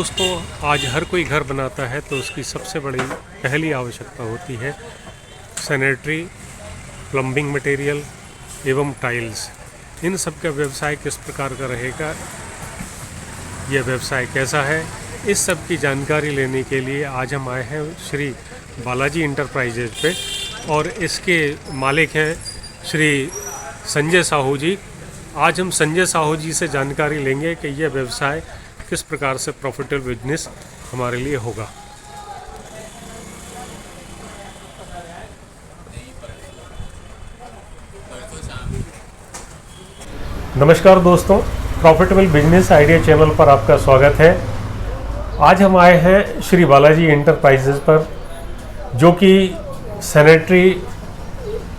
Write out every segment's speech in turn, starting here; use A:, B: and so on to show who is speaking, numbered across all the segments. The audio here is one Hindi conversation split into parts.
A: दोस्तों, आज हर कोई घर बनाता है तो उसकी सबसे बड़ी पहली आवश्यकता होती है सैनिटरी, प्लम्बिंग मटेरियल एवं टाइल्स। इन सब का व्यवसाय किस प्रकार का रहेगा, यह व्यवसाय कैसा है, इस सब की जानकारी लेने के लिए आज हम आए हैं श्री बालाजी इंटरप्राइजेज पे और इसके मालिक हैं श्री संजय साहू जी। आज हम संजय साहू जी से जानकारी लेंगे कि यह व्यवसाय किस प्रकार से प्रॉफिटेबल बिजनेस हमारे लिए होगा। नमस्कार दोस्तों, प्रॉफिटेबल बिजनेस आइडिया चैनल पर आपका स्वागत है। आज हम आए हैं श्री बालाजी इंटरप्राइजेज पर, जो कि सैनिटरी,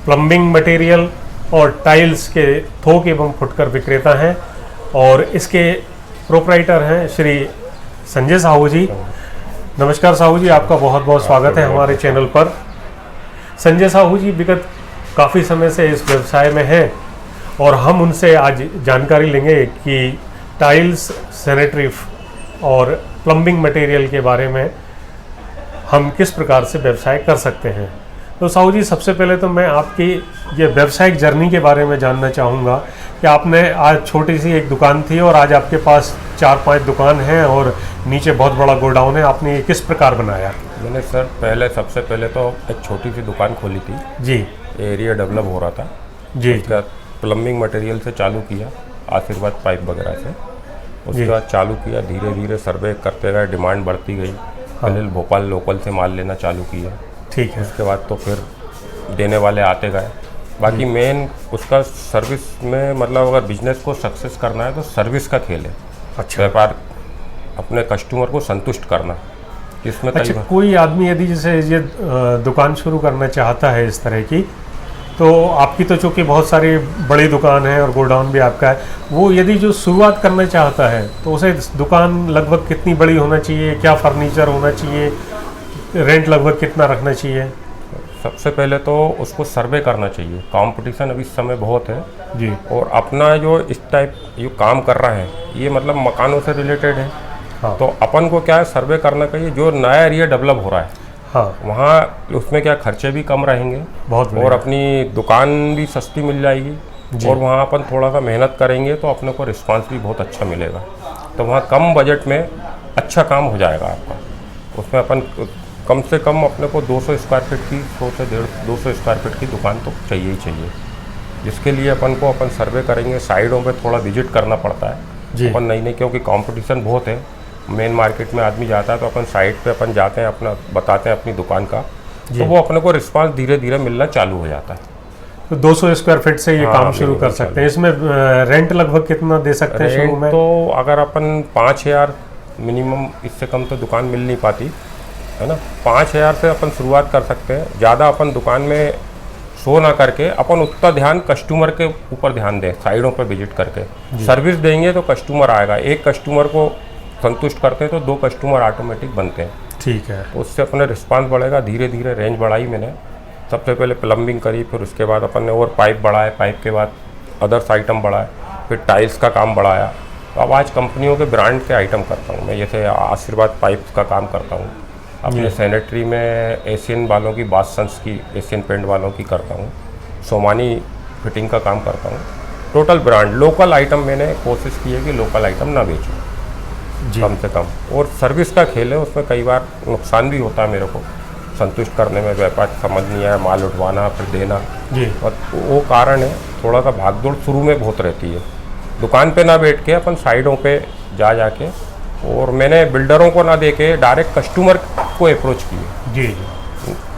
A: प्लम्बिंग मटेरियल और टाइल्स के थोक एवं फुटकर विक्रेता हैं और इसके प्रोप्राइटर हैं श्री संजय साहू जी। नमस्कार साहू जी, आपका बहुत बहुत स्वागत है हमारे चैनल पर। संजय साहू जी विगत काफ़ी समय से इस व्यवसाय में हैं और हम उनसे आज जानकारी लेंगे कि टाइल्स, सैनिटरी और प्लम्बिंग मटेरियल के बारे में हम किस प्रकार से व्यवसाय कर सकते हैं। तो साहू जी, सबसे पहले तो मैं आपकी ये व्यवसायिक जर्नी के बारे में जानना चाहूँगा कि आपने आज छोटी सी एक दुकान थी और आज आपके पास 4-5 दुकान हैं और नीचे बहुत बड़ा गोडाउन है। आपने ये किस प्रकार बनाया?
B: मैंने सर सबसे पहले तो एक छोटी सी दुकान खोली थी
A: जी।
B: एरिया डेवलप हो रहा था
A: जी।
B: उसका प्लम्बिंग मटेरियल से चालू किया, आशीर्वाद पाइप वगैरह से। उसके बाद चालू किया, धीरे धीरे सर्वे करते गए, डिमांड बढ़ती गई। पहले भोपाल लोकल से माल लेना चालू किया,
A: ठीक है।
B: उसके बाद तो फिर देने वाले आते गए। बाकी मेन उसका सर्विस में, मतलब अगर बिजनेस को सक्सेस करना है तो सर्विस का खेल है।
A: अच्छा।
B: व्यापार अपने कस्टमर को संतुष्ट करना, इसमें
A: अच्छा, कोई आदमी यदि जैसे ये दुकान शुरू करना चाहता है इस तरह की, तो आपकी तो चूँकि बहुत सारी बड़ी दुकान है और गोडाउन भी आपका है, वो यदि जो शुरुआत करना चाहता है तो उसे दुकान लगभग कितनी बड़ी होना चाहिए, क्या फर्नीचर होना चाहिए, रेंट लगभग कितना रखना चाहिए?
B: सबसे पहले तो उसको सर्वे करना चाहिए। कंपटीशन अभी इस समय बहुत है
A: जी।
B: और अपना जो इस टाइप जो काम कर रहा है ये मतलब मकानों से रिलेटेड है।
A: हाँ।
B: तो अपन को क्या है, सर्वे करना चाहिए। जो नया एरिया डेवलप हो रहा है,
A: हाँ,
B: वहाँ उसमें क्या खर्चे भी कम रहेंगे
A: बहुत
B: और अपनी दुकान भी सस्ती मिल जाएगी और वहाँ अपन थोड़ा सा मेहनत करेंगे तो अपने को रिस्पांस भी बहुत अच्छा मिलेगा। तो वहाँ कम बजट में अच्छा काम हो जाएगा आपका। उसमें अपन कम से कम अपने को 200 स्क्वायर फीट की, 100 से 200 स्क्वायर फीट की दुकान तो चाहिए ही चाहिए। जिसके लिए अपन सर्वे करेंगे, साइडों पे थोड़ा विजिट करना पड़ता है अपन नहीं, क्योंकि कंपटीशन बहुत है। मेन मार्केट में आदमी जाता है तो अपन साइड पे अपन जाते हैं, अपना बताते हैं अपनी दुकान का, तो वो अपने को रिस्पांस धीरे धीरे मिलना चालू हो जाता है।
A: तो 200 स्क्वायर फीट से ये काम शुरू कर सकते हैं। इसमें रेंट लगभग कितना दे सकते हैं शुरू में?
B: तो अगर अपन 5,000 मिनिमम, इससे कम तो दुकान मिल नहीं पाती है ना। 5,000 से अपन शुरुआत कर सकते हैं। ज़्यादा अपन दुकान में शो ना करके अपन उतना ध्यान कस्टमर के ऊपर ध्यान दें, साइडों पर विजिट करके सर्विस देंगे तो कस्टमर आएगा। एक कस्टमर को संतुष्ट करते हैं तो 2 कस्टमर ऑटोमेटिक बनते हैं।
A: ठीक है।
B: तो उससे अपना रिस्पांस बढ़ेगा। धीरे धीरे रेंज बढ़ाई मैंने। सबसे पहले प्लम्बिंग करी, फिर उसके बाद अपन ने और पाइप बढ़ाए, पाइप के बाद अदर्स आइटम बढ़ाए, फिर टाइल्स का काम बढ़ाया। तो अब आज कंपनियों के ब्रांड के आइटम करता हूँ मैं। जैसे आशीर्वाद पाइप का काम करता हूँ, अपने सैनिटरी में एशियन वालों की, बासंस की, एशियन पेंट वालों की करता हूँ, सोमानी फिटिंग का काम करता हूँ। टोटल ब्रांड लोकल आइटम मैंने कोशिश की है कि लोकल आइटम ना बेचूँ कम से कम। और सर्विस का खेल है, उसमें कई बार नुकसान भी होता है मेरे को संतुष्ट करने में। व्यापार समझ नहीं आया, माल उठवाना फिर देना जी। और वो कारण है, थोड़ा सा भागदौड़ शुरू में बहुत रहती है। दुकान पे ना बैठ के अपन साइडों पे जाके, और मैंने बिल्डरों को ना दे के डायरेक्ट कस्टमर को अप्रोच किए जी।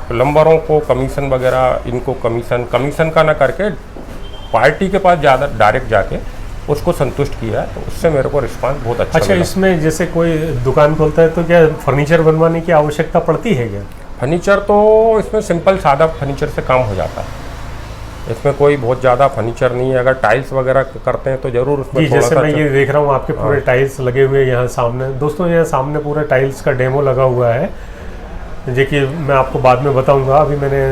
B: प्लम्बरों को कमीशन वगैरह, इनको कमीशन का ना करके पार्टी के पास ज़्यादा डायरेक्ट जाके उसको संतुष्ट किया है। तो उससे मेरे को रिस्पांस बहुत अच्छा
A: मिला। इसमें जैसे कोई दुकान खोलता है तो क्या फर्नीचर बनवाने की आवश्यकता पड़ती है क्या? फर्नीचर
B: तो इसमें सिंपल सादा फर्नीचर से काम हो जाता है। इसमें कोई बहुत ज़्यादा फर्नीचर नहीं है। अगर टाइल्स वगैरह करते हैं तो ज़रूर उसमें थोड़ा
A: जैसे मैं ये देख रहा हूँ आपके पूरे टाइल्स लगे हुए यहाँ सामने। दोस्तों, यहाँ सामने पूरे टाइल्स का डेमो लगा हुआ है, जो कि मैं आपको बाद में बताऊँगा, अभी मैंने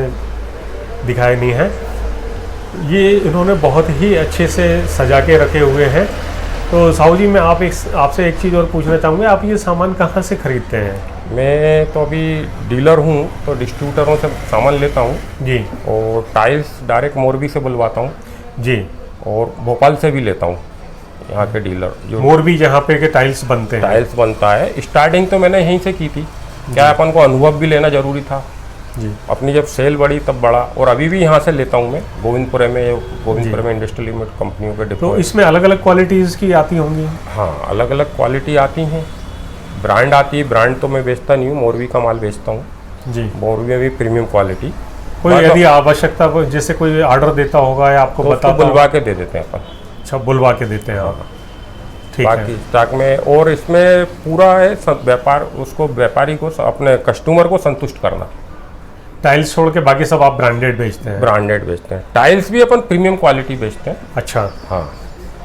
A: दिखाया नहीं है। ये इन्होंने बहुत ही अच्छे से सजा के रखे हुए हैं तो साहू जी, मैं आपसे एक चीज़ और पूछना चाहूँगा, आप ये सामान कहाँ से खरीदते हैं?
B: मैं तो अभी डीलर हूँ, तो डिस्ट्रीब्यूटरों से सामान लेता हूँ
A: जी
B: और टाइल्स डायरेक्ट मोरबी से बुलवाता हूँ
A: जी।
B: और भोपाल से भी लेता हूँ, यहाँ के डीलर जो
A: मोरबी जहाँ पे के टाइल्स बनते हैं।
B: टाइल्स बनता है। स्टार्टिंग तो मैंने यहीं से की थी, क्या अपन को अनुभव भी लेना जरूरी था
A: जी।
B: अपनी, जब सेल बढ़ी तब बढ़ा। और अभी भी यहाँ से लेता हूँ मैं, गोविंदपुरे में इंडस्ट्रियल लिमिटेड कंपनियों के डिपो
A: तो
B: है।
A: इसमें अलग अलग क्वालिटीज़ की आती होंगी?
B: हाँ, अलग अलग क्वालिटी आती हैं, ब्रांड आती है। ब्रांड तो मैं बेचता नहीं हूँ, मोरबी का माल बेचता हूँ
A: जी।
B: मोरबी में भी प्रीमियम क्वालिटी।
A: कोई यदि आवश्यकता जैसे कोई ऑर्डर देता होगा या आपको
B: तो उसको
A: बताता
B: बुलवा के दे देते हैं अपन।
A: अच्छा, बुलवा के देते हैं आप। ठीक
B: बाकी
A: है।
B: स्टॉक में, और इसमें पूरा है व्यापार, उसको व्यापारी को अपने कस्टमर को संतुष्ट करना।
A: टाइल्स छोड़ के बाकी सब आप ब्रांडेड बेचते हैं?
B: ब्रांडेड बेचते हैं, टाइल्स भी अपन प्रीमियम क्वालिटी बेचते हैं।
A: अच्छा।
B: हाँ,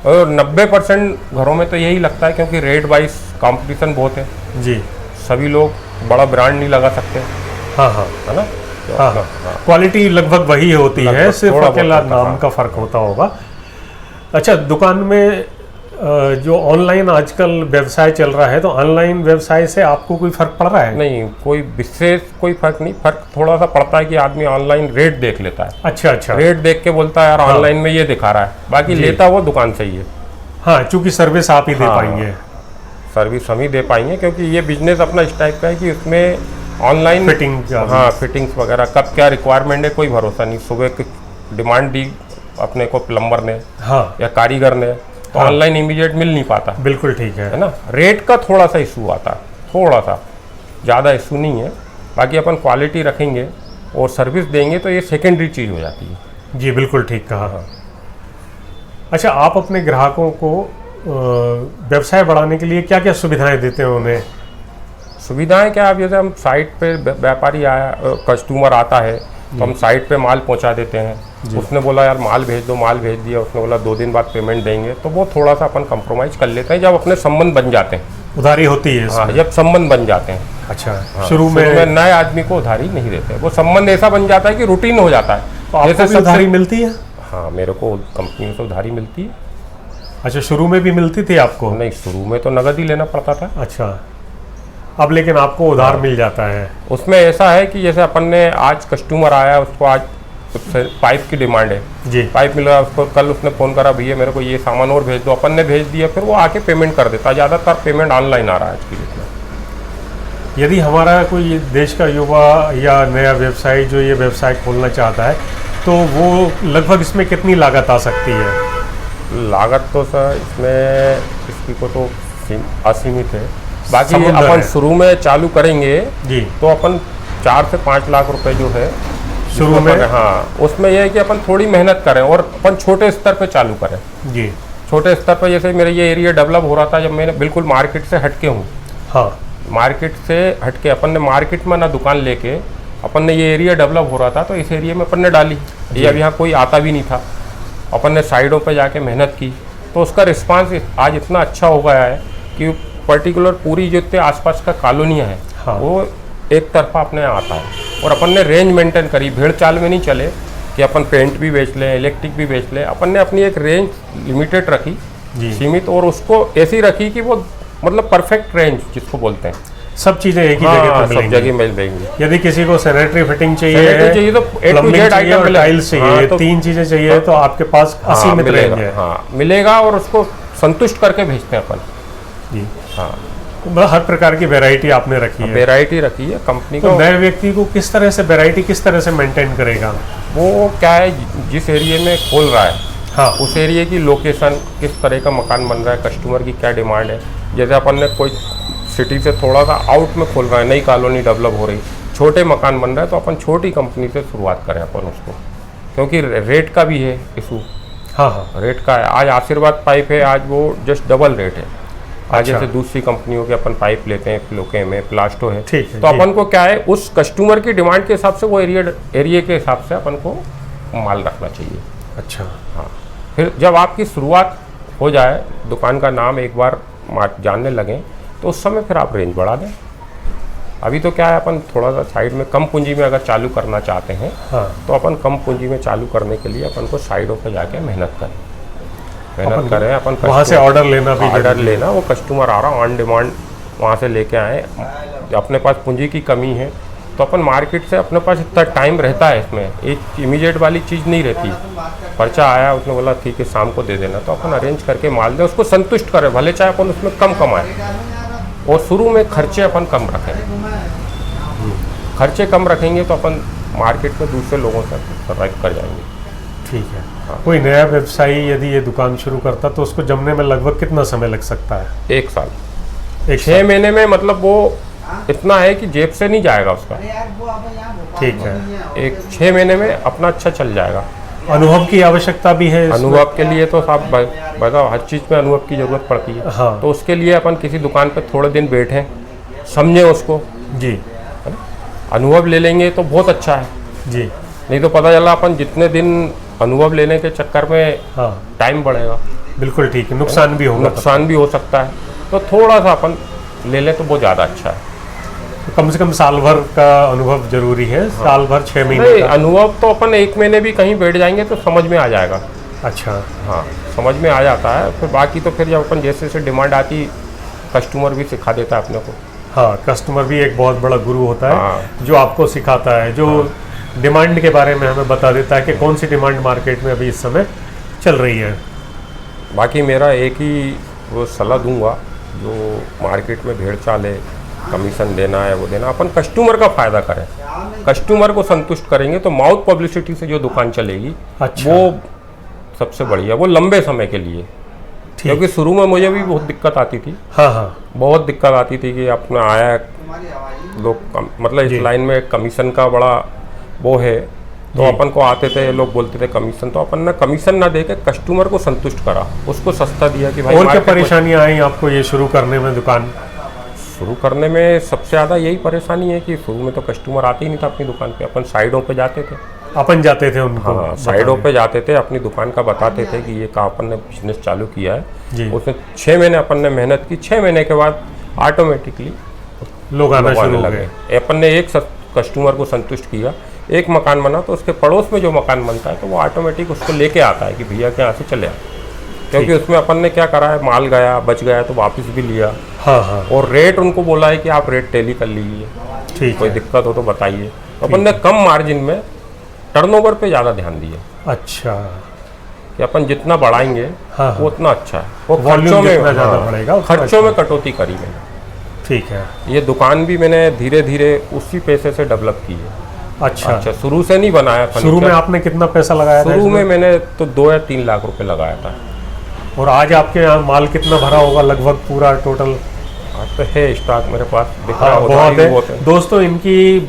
B: और 90% घरों में तो यही लगता है, क्योंकि रेट वाइज कंपटीशन बहुत है
A: जी।
B: सभी लोग बड़ा ब्रांड नहीं लगा सकते,
A: हाँ हाँ
B: है ना। तो
A: हाँ
B: अपना-
A: हाँ, क्वालिटी लगभग वही होती है,
B: लगभग
A: सिर्फ
B: थोड़ा
A: अकेला
B: बहुत होता है,
A: नाम
B: हाँ।
A: का फर्क होता होगा। अच्छा, दुकान में जो ऑनलाइन आजकल व्यवसाय चल रहा है, तो ऑनलाइन व्यवसाय से आपको कोई फर्क पड़ रहा है?
B: नहीं, कोई विशेष कोई फर्क नहीं। फर्क थोड़ा सा पड़ता है कि आदमी ऑनलाइन रेट देख लेता है,
A: अच्छा अच्छा।
B: रेट देख के बोलता है यार ऑनलाइन में ये दिखा रहा है, बाकी
A: जी।
B: लेता वो दुकान से ही है।
A: हाँ, चूंकि सर्विस आप ही दे
B: हाँ।
A: पाएंगे।
B: सर्विस हम ही दे पाएंगे, क्योंकि ये बिजनेस अपना इस टाइप का है कि उसमें ऑनलाइन
A: फिटिंग का भी।
B: हाँ, फिटिंग्स वगैरह कब क्या रिक्वायरमेंट है कोई भरोसा नहीं। सुबह की डिमांड दी अपने को प्लम्बर ने
A: हाँ,
B: या कारीगर ने, तो
A: हाँ।
B: ऑनलाइन इमीडिएट मिल नहीं पाता,
A: बिल्कुल ठीक
B: है
A: है।
B: ना। रेट का थोड़ा सा इशू आता है, थोड़ा सा, ज़्यादा इशू नहीं है। बाकी अपन क्वालिटी रखेंगे और सर्विस देंगे तो ये सेकेंडरी चीज़ हो जाती है।
A: जी, बिल्कुल ठीक कहा। अच्छा, आप अपने ग्राहकों को व्यवसाय बढ़ाने के लिए क्या क्या सुविधाएं देते हैं उन्हें?
B: सुविधाएं क्या, अब जैसे हम साइट पे व्यापारी आया, कस्टमर आता है तो हम साइट पे माल पहुंचा देते हैं। उसने बोला यार माल भेज दो, माल भेज दिया, उसने बोला 2 दिन बाद पेमेंट देंगे, तो वो थोड़ा सा अपन कंप्रोमाइज कर लेते हैं जब अपने संबंध बन जाते हैं।
A: उधारी होती है इसमें?
B: हाँ, जब संबंध बन जाते हैं।
A: अच्छा।
B: हाँ,
A: शुरू में
B: नए आदमी को उधारी नहीं देते, वो संबंध ऐसा बन जाता है कि रूटीन हो जाता है।
A: तो आपको भी उधारी मिलती है?
B: हाँ, मेरे को कंपनी से उधारी मिलती है।
A: अच्छा, शुरू में भी मिलती थी आपको?
B: नहीं, शुरू में तो नगद ही लेना पड़ता था।
A: अच्छा, अब लेकिन आपको उधार मिल जाता है?
B: उसमें ऐसा है कि जैसे अपन ने आज कस्टमर आया, उसको आज पाइप की डिमांड है
A: जी।
B: पाइप मिला, उसको कल उसने फ़ोन करा भैया मेरे को ये सामान और भेज दो, अपन ने भेज दिया, फिर वो आके पेमेंट कर देता। ज़्यादातर पेमेंट ऑनलाइन आ रहा है आज की डेट में।
A: यदि हमारा कोई देश का युवा या नया व्यवसायी जो ये व्यवसाय खोलना चाहता है, तो वो लगभग इसमें कितनी लागत आ सकती है?
B: लागत तो सर इसमें इसकी को तो असीमित है। बाकी
A: समुद्र
B: अपन
A: है।
B: शुरू में चालू करेंगे
A: जी।
B: तो अपन 4 से 5 लाख रुपए जो है
A: शुरू में?
B: हाँ, उसमें यह है कि अपन थोड़ी मेहनत करें और अपन छोटे स्तर पे चालू करें।
A: जी।
B: छोटे स्तर पर, जैसे मेरा ये एरिया डेवलप हो रहा था जब मैंने बिल्कुल मार्केट से हटके हूँ।
A: हाँ।
B: मार्केट से हटके अपन ने मार्केट में ना दुकान लेके अपन ने ये एरिया डेवलप हो रहा था, तो इस एरिया में अपन ने डाली। ये अब यहाँ कोई आता भी नहीं था, अपन ने साइडों पे जाके मेहनत की, तो उसका रिस्पांस आज इतना अच्छा हो गया है कि पर्टिकुलर पूरी जितने आसपास का कॉलोनियाँ हैं
A: हाँ।
B: वो एक तरफा अपने यहाँ आता है। और अपन ने रेंज मेंटेन करी, भीड़ चाल में नहीं चले कि अपन पेंट भी बेच लें, इलेक्ट्रिक भी बेच लें। अपन ने अपनी एक रेंज लिमिटेड रखी,
A: जी।
B: सीमित, और उसको ऐसी रखी कि वो मतलब परफेक्ट रेंज जिसको बोलते हैं,
A: सब चीज़ें एक ही
B: हाँ,
A: जगह पे
B: सब
A: मिलेंगी?
B: जगह मिल जाएंगी।
A: यदि किसी को सैनिटरी फिटिंग चाहिए,
B: Sanitary चाहिए तो A to
A: प्लम्बिंग
B: Z
A: चाहिए
B: आइटम
A: और
B: मिलेगा।
A: टाइल्स चाहिए,
B: हाँ,
A: ये
B: तो
A: 3 चीज़ें चाहिए, तो आपके पास
B: हाँ,
A: असीमित
B: मिलेगा,
A: रेंज है?
B: हाँ मिलेगा, और उसको संतुष्ट करके भेजते हैं अपन।
A: जी।
B: हाँ,
A: मतलब हर प्रकार की वैरायटी आपने रखी है?
B: वेराइटी रखी है कंपनी
A: तो
B: को।
A: नए व्यक्ति को किस तरह से वैरायटी किस तरह से मेंटेन करेगा?
B: वो क्या है, जिस एरिया में खोल रहा है
A: हाँ।
B: उस एरिया की लोकेशन, किस तरह का मकान बन रहा है, कस्टमर की क्या डिमांड है। जैसे अपन ने कोई सिटी से थोड़ा सा आउट में खोल रहा है, नई कॉलोनी डेवलप हो रही, छोटे मकान बन रहा है, तो अपन छोटी कंपनी से शुरुआत करें अपन उसको, क्योंकि रेट का भी है इशू।
A: हाँ हाँ।
B: रेट का है, आज आशीर्वाद पाइप है, आज वो जस्ट डबल रेट है। आज
A: अच्छा।
B: जैसे दूसरी कंपनियों के अपन पाइप लेते हैं, फ्लोके में प्लास्टो है,
A: ठीक है,
B: तो
A: जी।
B: अपन को क्या है, उस कस्टमर की डिमांड के हिसाब से वो एरिया के हिसाब से अपन को माल रखना चाहिए।
A: अच्छा।
B: हाँ, फिर जब आपकी शुरुआत हो जाए, दुकान का नाम एक बार जानने लगें, तो उस समय फिर आप रेंज बढ़ा दें। अभी तो क्या है, अपन थोड़ा सा साइड में कम पूंजी में अगर चालू करना चाहते हैं,
A: हाँ।
B: तो अपन कम पूंजी में चालू करने के लिए अपन को साइडों पर जाके मेहनत करें। मेहनत करें अपन,
A: वहाँ से ऑर्डर लेना भी
B: ऑर्डर लेना, वो कस्टमर आ रहा ऑन डिमांड वहाँ से लेके आए। अपने पास पूंजी की कमी है तो अपन मार्केट से, अपने पास इतना टाइम रहता है, इसमें एक इमीडिएट वाली चीज़ नहीं रहती। पर्चा आया, उसने बोला ठीक है शाम को दे देना, तो अपन अरेंज करके माल दें, उसको संतुष्ट करें, भले चाहे अपन उसमें कम कमाएं। और शुरू में खर्चे अपन कम रखें, खर्चे कम रखेंगे तो अपन मार्केट में दूसरे लोगों से सर्वाइव कर जाएंगे।
A: ठीक है। हाँ। कोई नया व्यवसायी यदि ये दुकान शुरू करता तो उसको जमने में लगभग कितना समय लग सकता है?
B: 1 साल, 6 महीने में, मतलब वो इतना है कि जेब से नहीं जाएगा उसका।
A: ठीक है।
B: 6 महीने में अपना अच्छा चल जाएगा।
A: अनुभव की आवश्यकता भी है इसमें?
B: अनुभव के लिए तो साहब बताओ, हर चीज़ में अनुभव की ज़रूरत पड़ती है।
A: हाँ।
B: तो उसके लिए अपन किसी दुकान पे थोड़े दिन बैठें, समझें उसको
A: जी,
B: है ना? अनुभव ले लेंगे तो बहुत अच्छा है
A: जी।
B: नहीं तो पता चला अपन जितने दिन अनुभव लेने के चक्कर में
A: हाँ,
B: टाइम बढ़ेगा,
A: बिल्कुल ठीक है, नुकसान भी होगा।
B: नुकसान भी हो सकता है। तो थोड़ा सा अपन ले लें तो बहुत ज़्यादा अच्छा है।
A: तो कम से कम साल भर का अनुभव जरूरी है। हाँ। साल भर 6 महीने
B: नहीं,
A: का
B: अनुभव तो अपन 1 महीने भी कहीं बैठ जाएंगे तो समझ में आ जाएगा।
A: अच्छा।
B: हाँ, समझ में आ जाता है। फिर बाकी तो फिर जब अपन जैसे जैसे डिमांड आती, कस्टमर भी सिखा देता है अपने को।
A: हाँ, कस्टमर भी एक बहुत बड़ा गुरु होता है।
B: हाँ।
A: जो आपको सिखाता है, जो डिमांड के बारे में हमें बता देता है कि कौन सी डिमांड मार्केट में अभी इस समय चल रही है।
B: बाकी मेरा एक ही वो सलाह दूंगा, जो मार्केट में भेड़ चाल है, कमीशन देना है वो देना, अपन कस्टमर का फ़ायदा करें, कस्टमर को संतुष्ट करेंगे तो माउथ पब्लिसिटी से जो दुकान चलेगी।
A: अच्छा।
B: वो सबसे बढ़िया, वो लंबे समय के लिए। क्योंकि शुरू में मुझे भी बहुत दिक्कत आती थी।
A: हाँ हाँ,
B: बहुत दिक्कत आती थी कि अपना आया लोग, मतलब इस लाइन में कमीशन का बड़ा वो है, तो अपन को आते थे, लोग बोलते थे कमीशन, तो अपन ने कमीशन ना दे के कस्टमर को संतुष्ट करा, उसको सस्ता दिया कि भाई।
A: और क्या परेशानियां आई आपको ये शुरू करने में? दुकान
B: शुरू करने में सबसे ज़्यादा यही परेशानी है कि शुरू में तो कस्टमर आते ही नहीं था अपनी दुकान पे। अपन साइडों पे जाते थे,
A: अपन जाते थे उनको।
B: हाँ, साइडों पे जाते थे, अपनी दुकान का बताते थे कि ये कहाँ अपन ने बिजनेस चालू किया है
A: जी।
B: उसमें 6 महीने अपन ने मेहनत की, 6 महीने के बाद ऑटोमेटिकली
A: लोग आना शुरू हो गए।
B: अपन ने एक कस्टमर को संतुष्ट किया, एक मकान बना तो उसके पड़ोस में जो मकान बनता है तो वो ऑटोमेटिक उसको लेके आता है कि भैया के यहाँ से चले आ। क्योंकि उसमें अपन ने क्या करा है, माल गया, बच गया तो वापस भी लिया।
A: हाँ हाँ।
B: और रेट उनको बोला है कि आप रेट टैली कर लीजिए,
A: ठीक
B: कोई
A: है।
B: दिक्कत हो तो बताइए। अपन ने कम मार्जिन में टर्नओवर पे ज़्यादा ध्यान दिया
A: अच्छा,
B: कि अपन जितना बढ़ाएंगे
A: हाँ,
B: वो उतना अच्छा है। वो
A: वॉल्यूम
B: खर्चों में
A: जितना ज़्यादा बढ़ेगा उतना
B: खर्चों में कटौती करी मैंने।
A: ठीक है।
B: ये दुकान भी मैंने धीरे धीरे उसी पैसे से डेवलप की है।
A: अच्छा,
B: शुरू से नहीं बनाया
A: शुरू
B: फर्नीचर।
A: में आपने कितना पैसा लगाया था?
B: शुरू में मैंने तो 2 या 3 लाख रुपए लगाया था।
A: और आज आपके यहाँ माल कितना भरा होगा लगभग पूरा टोटल?
B: आज तो है स्टॉक मेरे पास, दिख रहा
A: हाँ,
B: होगा,
A: बहुत है। दोस्तों, इनकी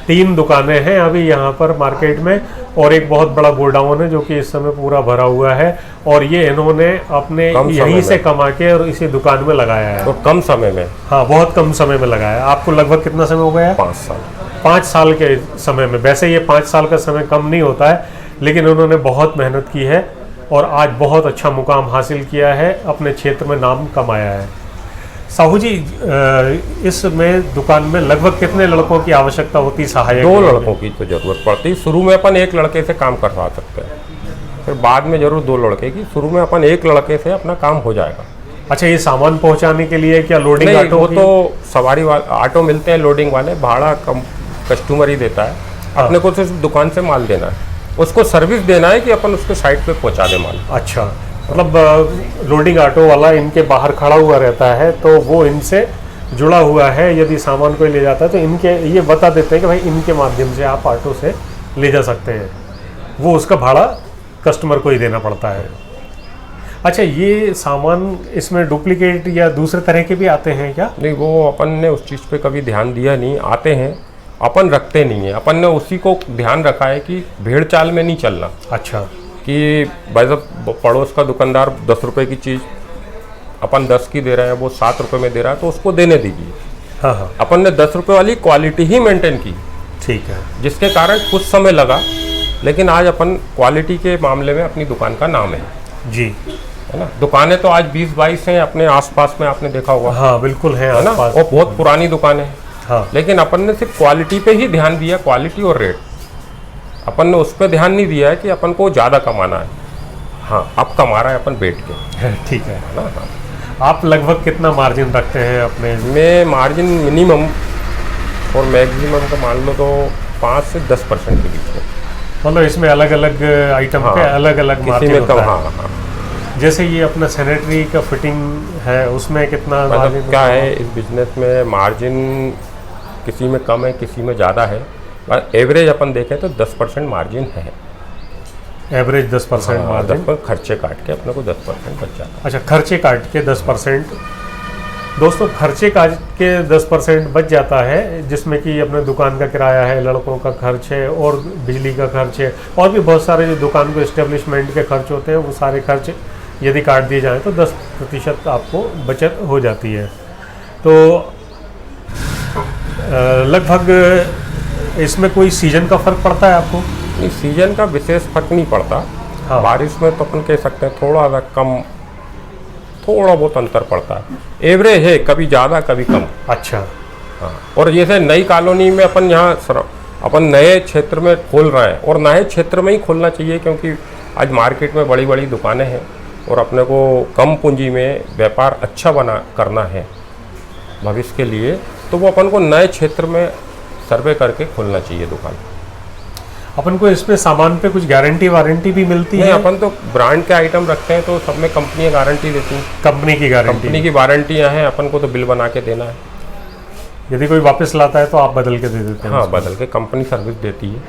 A: 3 दुकानें हैं अभी यहाँ पर मार्केट में, और एक बहुत बड़ा गोडाउन है जो कि इस समय पूरा भरा हुआ है। और ये इन्होंने अपने यहीं से कमा के और इसी दुकान में लगाया है।
B: तो कम समय में?
A: हाँ, बहुत कम समय में लगाया। आपको लगभग कितना समय हो गया है?
B: 5 साल।
A: 5 साल के समय में। वैसे ये 5 साल का समय कम नहीं होता है, लेकिन उन्होंने बहुत मेहनत की है और आज बहुत अच्छा मुकाम हासिल किया है, अपने क्षेत्र में नाम कमाया है। साहू जी, इसमें दुकान में लगभग कितने लड़कों की आवश्यकता होती? सहायक
B: 2 लड़कों की तो जरूरत पड़ती। शुरू में अपन 1 लड़के से काम करवा सकते हैं, फिर बाद में जरूर 2 लड़के की। शुरू में अपन 1 लड़के से अपना काम हो जाएगा।
A: अच्छा, ये सामान पहुंचाने के लिए क्या लोडिंग
B: नहीं,
A: ऑटो?
B: वो तो सवारी वाले ऑटो मिलते हैं, लोडिंग वाले, भाड़ा कम कस्टमर ही देता है।
A: हाँ।
B: अपने को सिर्फ दुकान से माल देना है, उसको सर्विस देना है कि अपन उसके साइट पे पहुंचा दे माल।
A: अच्छा, मतलब लोडिंग ऑटो वाला इनके बाहर खड़ा हुआ रहता है, तो वो इनसे जुड़ा हुआ है। यदि सामान कोई ले जाता है तो इनके ये बता देते हैं कि भाई इनके माध्यम से आप ऑटो से ले जा सकते हैं। वो उसका भाड़ा कस्टमर को ही देना पड़ता है। अच्छा, ये सामान इसमें डुप्लीकेट या दूसरे तरह के भी आते हैं क्या?
B: नहीं, वो अपन ने उस चीज़ पे कभी ध्यान दिया नहीं। आते हैं, अपन रखते नहीं है। अपन ने उसी को ध्यान रखा है कि भेड़ चाल में नहीं चलना।
A: अच्छा,
B: कि भाई साहब पड़ोस का दुकानदार 10 रुपए की चीज़ अपन 10 की दे रहे हैं, वो 7 रुपए में दे रहा है, तो उसको देने दीजिए।
A: हाँ हाँ,
B: अपन ने 10 रुपए वाली क्वालिटी ही मेंटेन की,
A: ठीक है।
B: जिसके कारण कुछ समय लगा, लेकिन आज अपन क्वालिटी के मामले में अपनी दुकान का नाम है
A: जी,
B: है ना। दुकानें तो आज 20-22 हैं अपने आसपास में, आपने देखा होगा।
A: हाँ बिल्कुल है
B: ना,
A: आसपास।
B: और बहुत पुरानी दुकान है।
A: हाँ,
B: लेकिन अपन ने सिर्फ क्वालिटी पे ही ध्यान दिया, क्वालिटी और रेट। अपन ने उस पर ध्यान नहीं दिया है कि अपन को ज़्यादा कमाना है। हाँ, अब कमा रहा है अपन बैठ के।
A: ठीक है।
B: ना, हाँ।
A: आप लगभग कितना मार्जिन रखते हैं अपने?
B: मैं मार्जिन मिनिमम और मैक्सिमम का मान लो तो 5 से 10% के बीच में।
A: मतलब इसमें अलग अलग आइटम
B: हाँ,
A: पे अलग अलग
B: किसी
A: मार्जिन
B: में कम।
A: होता है।
B: हाँ हाँ।
A: जैसे ये अपना सैनिटरी का फिटिंग है, उसमें कितना
B: मतलब
A: मार्जिन
B: क्या है इस बिजनेस में, मार्जिन किसी में कम है, किसी में ज़्यादा है, पर एवरेज अपन देखें तो 10% मार्जिन है।
A: एवरेज 10%
B: हाँ,
A: मार्जिन।
B: 10% खर्चे काट के अपने को 10% बच जाता है।
A: अच्छा, खर्चे काट के 10%। दोस्तों, खर्चे काट के 10% बच जाता है, जिसमें कि अपने दुकान का किराया है, लड़कों का खर्च है, और बिजली का खर्च है, और भी बहुत सारे जो दुकान को इस्टेब्लिशमेंट के खर्च होते हैं, वो सारे खर्च यदि काट दिए जाएँ तो 10% आपको बचत हो जाती है। तो लगभग इसमें कोई सीजन का फ़र्क पड़ता है आपको?
B: नहीं, सीजन का विशेष फर्क नहीं पड़ता।
A: हाँ।
B: बारिश में तो अपन कह सकते हैं थोड़ा सा कम, थोड़ा बहुत अंतर पड़ता है। एवरेज है, कभी ज़्यादा कभी कम।
A: अच्छा।
B: हाँ, और जैसे नई कॉलोनी में अपन यहाँ अपन नए क्षेत्र में खोल रहे हैं, और नए क्षेत्र में ही खोलना चाहिए, क्योंकि आज मार्केट में बड़ी बड़ी दुकानें हैं और अपने को कम पूंजी में व्यापार अच्छा करना है भविष्य के लिए, तो वो अपन को नए क्षेत्र में सर्वे करके खोलना चाहिए दुकान।
A: अपन को इसमें सामान पे कुछ गारंटी वारंटी भी मिलती
B: नहीं,
A: है?
B: अपन तो ब्रांड के आइटम रखते हैं तो सब में कंपनियां गारंटी देती हैं।
A: कंपनी की गारंटी?
B: कंपनी की वारंटियां हैं, अपन को तो बिल बना के देना है।
A: यदि कोई वापस लाता है तो आप बदल के दे देते हैं?
B: हाँ, बदल के कंपनी सर्विस देती है।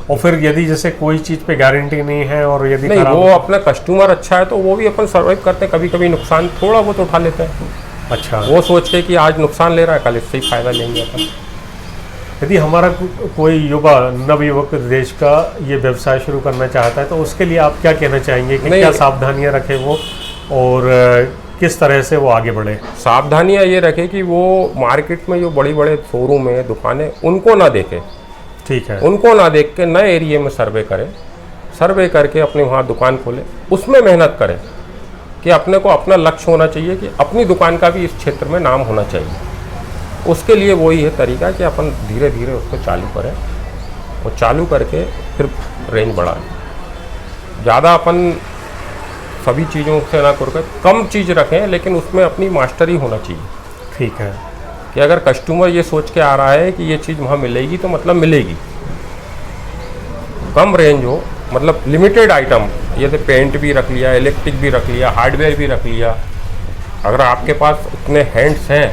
A: और फिर यदि जैसे कोई चीज़ पे गारंटी नहीं है और यदि
B: नहीं,
A: खराब
B: वो अपना कस्टमर अच्छा है तो वो भी अपन सर्वाइव करते हैं। कभी कभी नुकसान थोड़ा बहुत उठा लेते हैं।
A: अच्छा।
B: वो सोच के कि आज नुकसान ले रहा है, कल इससे ही फायदा लेंगे अपन।
A: यदि हमारा कोई युवा नवयुवक देश का ये व्यवसाय शुरू करना चाहता है तो उसके लिए आप क्या कहना चाहेंगे कि क्या सावधानियां रखें वो, और किस तरह से वो आगे बढ़े?
B: सावधानियां ये रखें कि वो मार्केट में जो बड़ी बड़े शोरूम है, दुकानें, उनको ना देखें।
A: ठीक है।
B: उनको ना देख के नए एरिया में सर्वे करें, सर्वे करके अपने वहाँ दुकान खोलें, उसमें मेहनत करें कि अपने को अपना लक्ष्य होना चाहिए कि अपनी दुकान का भी इस क्षेत्र में नाम होना चाहिए। उसके लिए वही है तरीका कि अपन धीरे धीरे उसको चालू करें, और चालू करके फिर रेंज बढ़ाएं। ज़्यादा अपन सभी चीज़ों से ना करके कम चीज़ रखें, लेकिन उसमें अपनी मास्टरी होना चाहिए।
A: ठीक है।
B: कि अगर कस्टमर ये सोच के आ रहा है कि ये चीज़ वहाँ मिलेगी तो मतलब मिलेगी। कम रेंज हो, मतलब लिमिटेड आइटम, जैसे पेंट भी रख लिया, इलेक्ट्रिक भी रख लिया, हार्डवेयर भी रख लिया। अगर आपके पास उतने हैंड्स हैं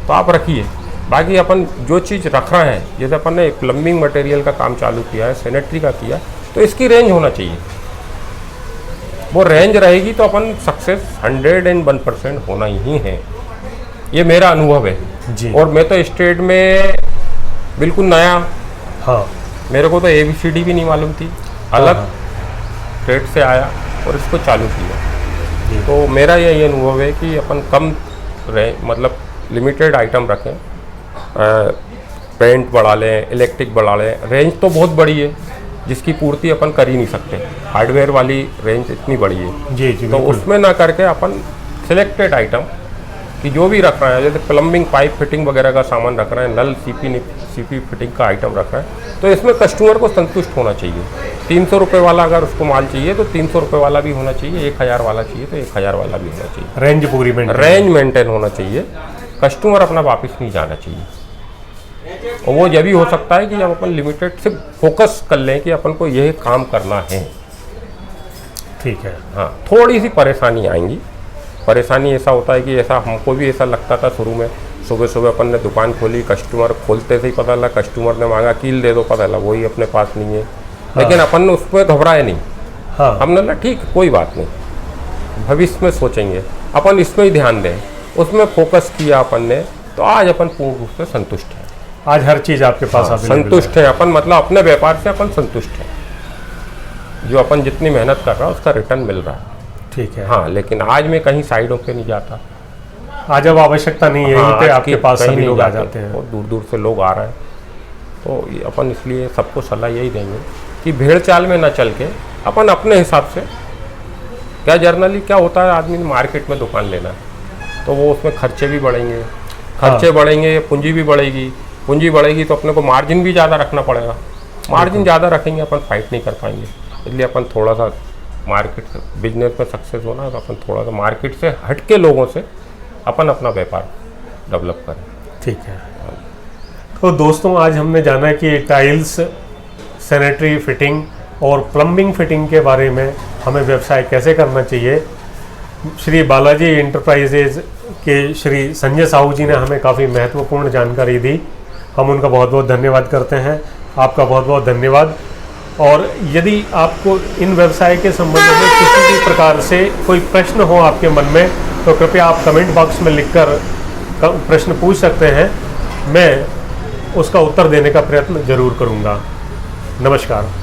B: तो आप रखिए। बाकी अपन जो चीज़ रख रहे हैं, जैसे अपन ने प्लम्बिंग मटेरियल का काम चालू किया है, सैनिटरी का किया, तो इसकी रेंज होना चाहिए। वो रेंज रहेगी तो अपन सक्सेस 101% होना ही है। ये मेरा अनुभव है
A: जी।
B: और मैं तो स्टेट में बिल्कुल नया,
A: हाँ,
B: मेरे को तो ABCD भी नहीं मालूम थी, अलग स्टेट से आया और इसको चालू किया। तो मेरा यही अनुभव है कि अपन कम मतलब लिमिटेड आइटम रखें, पेंट बढ़ा लें, इलेक्ट्रिक बढ़ा लें। रेंज तो बहुत बड़ी है जिसकी पूर्ति अपन कर ही नहीं सकते, हार्डवेयर वाली रेंज इतनी बड़ी है।
A: जी जी,
B: तो उसमें ना करके अपन सिलेक्टेड आइटम कि जो भी रख रहे हैं, जैसे प्लम्बिंग पाइप फिटिंग वगैरह का सामान रख रहे हैं, नल सीपी फिटिंग का आइटम रख रहे हैं, तो इसमें कस्टमर को संतुष्ट होना चाहिए। 300 रुपये वाला अगर उसको माल चाहिए तो 300 रुपये वाला भी होना चाहिए, 1000 वाला चाहिए तो 1000 वाला भी होना चाहिए।
A: रेंज पूरी
B: रेंज मेंटेन होना चाहिए, कस्टमर अपना वापस नहीं जाना चाहिए। और वो ये भी हो सकता है कि जब अपन लिमिटेड से फोकस कर लें कि अपन को यह काम करना है।
A: ठीक है।
B: हाँ, थोड़ी सी परेशानी आएंगी। परेशानी ऐसा होता है कि ऐसा हमको भी ऐसा लगता था शुरू में, सुबह सुबह अपन ने दुकान खोली, कस्टमर खोलते से ही पता लगा, कस्टमर ने मांगा कील दे दो, पता लगा वही अपने पास नहीं है। लेकिन अपन ने उसमें घबराए नहीं।
A: हाँ,
B: हमने कहा ठीक, कोई बात नहीं, भविष्य में सोचेंगे, अपन इसमें ही ध्यान दें, उसमें फोकस किया अपन ने, तो आज अपन पूर्ण रूप से संतुष्ट हैं।
A: आज हर चीज़ आपके पास
B: संतुष्ट है अपन, मतलब अपने व्यापार से अपन संतुष्ट हैं। जो अपन जितनी मेहनत कर रहा है उसका रिटर्न मिल रहा है।
A: ठीक है।
B: हाँ, लेकिन आज मैं कहीं साइडों पे नहीं जाता।
A: आज अब आवश्यकता नहीं है, यहीं पे आपके पास सभी लोग आ जाते हैं,
B: और दूर दूर से लोग आ रहे हैं। तो ये अपन इसलिए सबको सलाह यही देंगे कि भेड़ चाल में ना चल के अपन अपने हिसाब से, क्या जर्नली क्या होता है, आदमी ने मार्केट में दुकान लेना है तो वो उसमें खर्चे भी बढ़ेंगे, खर्चे बढ़ेंगे, पूंजी भी बढ़ेगी, पूंजी बढ़ेगी तो अपने को मार्जिन भी ज़्यादा रखना पड़ेगा। मार्जिन ज़्यादा रखेंगे अपन फाइट नहीं कर पाएंगे। इसलिए अपन थोड़ा सा मार्केट से बिजनेस में सक्सेस होना है तो अपन थोड़ा सा मार्केट से हट के लोगों से अपन अपना व्यापार डेवलप करें।
A: ठीक है। तो दोस्तों आज हमने जाना कि टाइल्स, सैनिटरी फिटिंग और प्लम्बिंग फिटिंग के बारे में हमें व्यवसाय कैसे करना चाहिए। श्री बालाजी इंटरप्राइजेज के श्री संजय साहू जी ने हमें काफ़ी महत्वपूर्ण जानकारी दी। हम उनका बहुत बहुत धन्यवाद करते हैं। आपका बहुत बहुत धन्यवाद। और यदि आपको इन व्यवसाय के संबंध में किसी भी प्रकार से कोई प्रश्न हो आपके मन में तो कृपया आप कमेंट बॉक्स में लिखकर प्रश्न पूछ सकते हैं। मैं उसका उत्तर देने का प्रयत्न जरूर करूँगा। नमस्कार।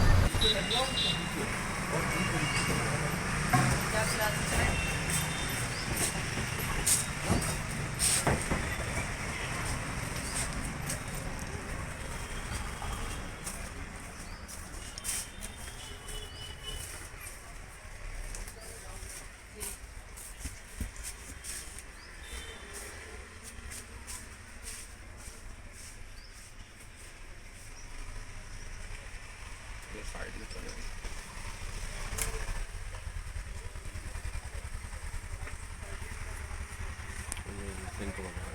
B: इनको